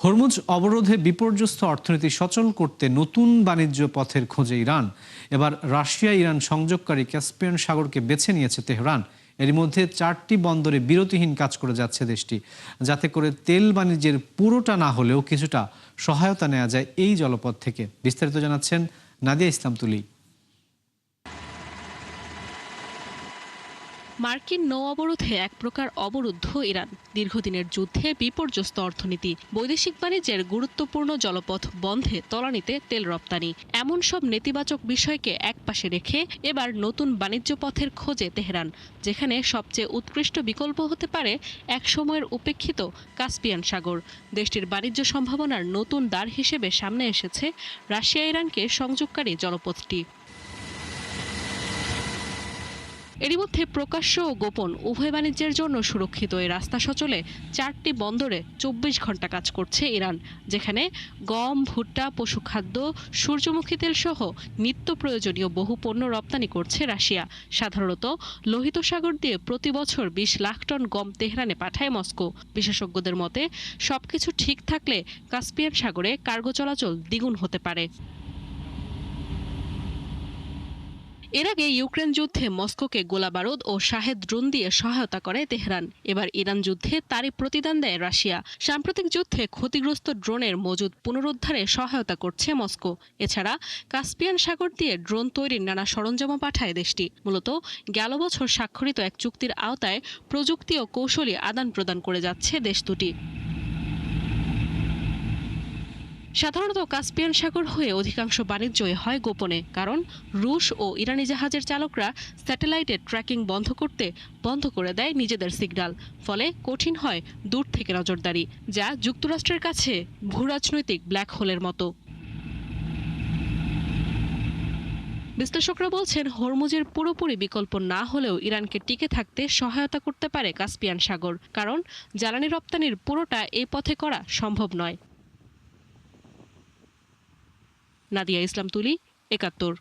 Hormuz অবরোধে বিপর্যস্ত অর্থনীতি সচল করতে নতুন বাণিজ্য পথের খোঁজে ইরান। এবার রাশিয়া ইরান সংযোগকারী ক্যাসপিয়ান সাগরকে বেছে নিয়েছে তেহরান। এর মধ্যে 4টি বন্দরে বিরতিহীন কাজ করে যাচ্ছে দেশটি, যাতে করে তেল বাণিজ্যের পুরোটা না হলেও কিছুটা সহায়তা নেওয়া যায় এই জলপথ থেকে। বিস্তারিত জানাচ্ছেন নাদিয়া ইসলাম তুলি। মার্কিন নৌ অবরোধে এক প্রকার অবরুদ্ধ ইরান। দীর্ঘদিনের যুদ্ধে বিপর্যস্ত অর্থনীতি, বৈদেশিক বাণিজ্যের গুরুত্বপূর্ণ জলপথ বন্ধে তলানিতে তেল রপ্তানি, এমন সব নেতিবাচক বিষয়কে একপাশে রেখে এবার নতুন বাণিজ্য পথের খোঁজে তেহরান, যেখানে সবচেয়ে উৎকৃষ্ট বিকল্প হতে পারে একসময়ের উপেক্ষিত কাস্পিয়ান সাগর। দেশটির বাণিজ্য সম্ভাবনার নতুন দ্বার হিসেবে সামনে এসেছে রাশিয়া ইরানকে সংযোগকারী জলপথটি। এরই মধ্যে প্রকাশ্য ও গোপন উভয় বাণিজ্যের জন্য সুরক্ষিত এই রাস্তা সচলে 4টি বন্দরে 24 ঘন্টা কাজ করছে ইরান, যেখানে গম, ভুট্টা, পশুখাদ্য, সূর্যমুখী তেল সহ নিত্য প্রয়োজনীয় বহু পণ্য রপ্তানি করছে রাশিয়া। সাধারণত লোহিত সাগর দিয়ে প্রতি বছর 20 লাখ টন গম তেহরানে পাঠায় মস্কো। বিশেষজ্ঞদের মতে সবকিছু ঠিক থাকলে কাস্পিয়ান সাগরে কার্গো চলাচল দ্বিগুণ হতে পারে। এর আগে ইউক্রেন যুদ্ধে মস্কোকে গোলাবারুদ ও শাহেদ ড্রোন দিয়ে সহায়তা করে তেহরান। এবার ইরান যুদ্ধে তারই প্রতিদান দেয় রাশিয়া। সাম্প্রতিক যুদ্ধে ক্ষতিগ্রস্ত ড্রোনের মজুদ পুনরুদ্ধারে সহায়তা করছে মস্কো। এছাড়া কাস্পিয়ান সাগর দিয়ে ড্রোন তৈরির নানা সরঞ্জামও পাঠায় দেশটি। মূলত গেল বছর স্বাক্ষরিত এক চুক্তির আওতায় প্রযুক্তি ও কৌশলী আদান প্রদান করে যাচ্ছে দেশ দুটি। সাধারণত কাস্পিয়ান সাগর হয়ে অধিকাংশ বাণিজ্যই হয় গোপনে, কারণ রুশ ও ইরানি জাহাজের চালকরা স্যাটেলাইটের ট্র্যাকিং বন্ধ করে দেয় নিজেদের সিগন্যাল। ফলে কঠিন হয় দূর থেকে নজরদারি, যা যুক্তরাষ্ট্রের কাছে ভূরাজনৈতিক ব্ল্যাক হোলের মতো। বিশ্লেষকরা বলছেন, হরমুজের পুরোপুরি বিকল্প না হলেও ইরানকে টিকে থাকতে সহায়তা করতে পারে কাস্পিয়ান সাগর, কারণ জ্বালানি রপ্তানির পুরোটা এই পথে করা সম্ভব নয়। নাদিয়া ইসলাম তুলি, ৭১।